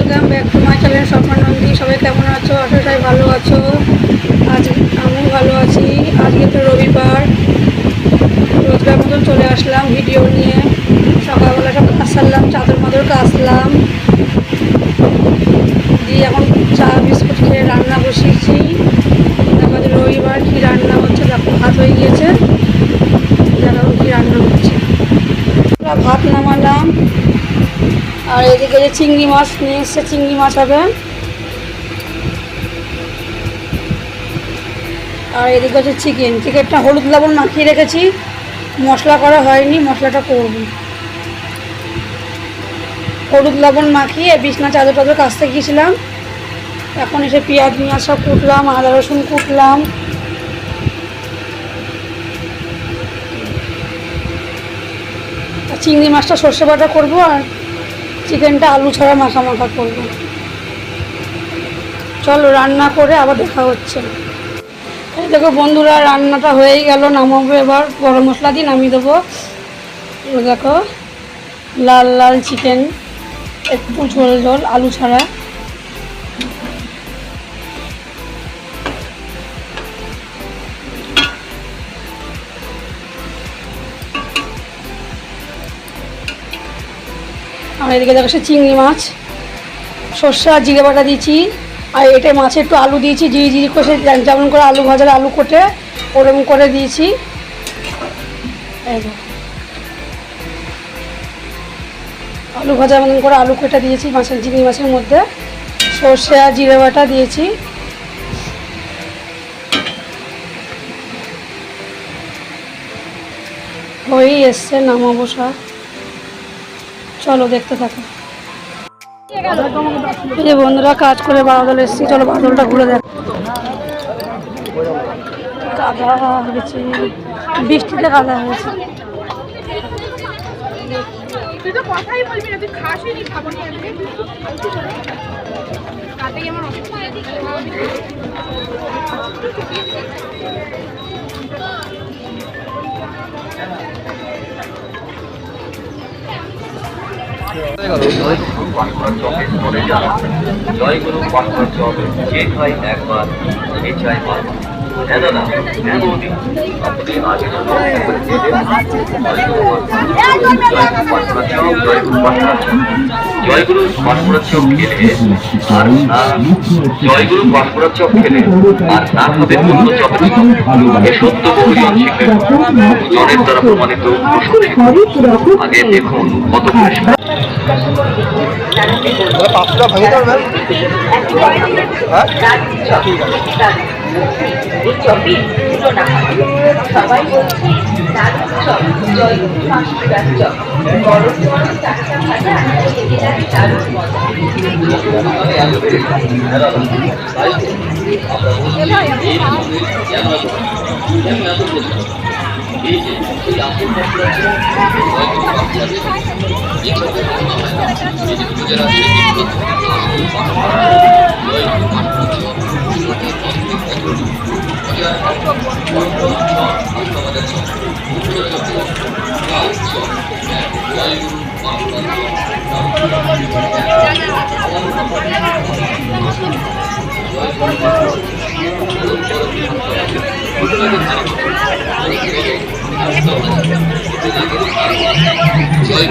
Welcome back to my channel Swapnanandi. সবাই কেমন আছো? আশা সবাই ভালো আছো। আজ আমি ভালো আছি। আজকে তো রবিবার, রোজগার মতন চলে আসলাম ভিডিও নিয়ে। সকালবেলা সব কাজ সারলাম, চাদর মাদর কাচলাম, দিয়ে এখন চা বিস্কুট খেয়ে রান্না বসিয়েছি। আমাদের রবিবার কী রান্না হচ্ছে দেখো, ভাত হয়ে গিয়েছে, দেখো কী রান্না হচ্ছে। ভাত নামালাম, আর এদিকে যে চিংড়ি মাছ নিয়ে এসছে, চিংড়ি মাছ হবে। আর এদিকে হচ্ছে চিকেনটা হলুদ লবণ মাখিয়ে রেখেছি, মশলা করা হয়নি, মশলাটা করব। হলুদ লবণ মাখিয়ে বিছনা চাদর টাদর কাচতে গিয়েছিলাম। এখন এসে পেঁয়াজ মিয়াজ সব কুটলাম, আদা রসুন কুটলাম। চিংড়ি মাছটা সর্ষে বাটা করবো, আর চিকেনটা আলু ছাড়া মাখা মাখা করবো। চলো রান্না করে আবার দেখা হচ্ছে। এই দেখো বন্ধুরা, রান্নাটা হয়েই গেল, নামাবো এবার। গরম মশলা দিয়ে নামিয়ে দেবো। দেখো লাল লাল চিকেন, একটু ঝোল ঝোল, আলু ছাড়া। আর এদিকে দেখো সে চিংড়ি মাছ, সর্ষে আর জিরে বাটা দিয়েছি। আর এটা মাছে একটু আলু দিয়েছি, জিরি জিরি করে, যেমন করে আলু ভাজার আলু কোটে ওরকম করে দিয়েছি। আলু ভাজার মতন করে আলু কেটে দিয়েছি মাছের, চিংড়ি মাছের মধ্যে সর্ষে আর জিরে বাটা দিয়েছি। হয়েই এসছে, নামাবো সব। চলো দেখতে থাকো। এই যে বন্ধুরা, কাজ করে বাদল এসছি, চলো বাদলটা ঘুরে দেখ। কাদা হয়েছে, বৃষ্টিতে কাদা হয়েছে। জয় গুরু পাঠ্য চল, যে খাই একবার সে চাই বার। হ্যাঁ দাদা, হ্যাঁ বৌদি, আপনি আগে জয়গুরু পাঠ্য চপ খেলে আর না, জয়গুরু পাঠ্য চপ খেলে আর না খাবেন অন্য চপের চপ। এ সত্য বহুজন শিখলেন, জনের দ্বারা প্রমাণিত। আগে দেখুন কত পরিষ্কার। পাঁচটা ভাঙে পারবেন? হ্যাঁ ঠিক আছে। সবাই বলছে দারুণ চপ, জয়গুরু পাঁশকুড়ার চপ, গরম গরম টাটকা ভাজা, খেতে লাগে দারুণ মজা। জয়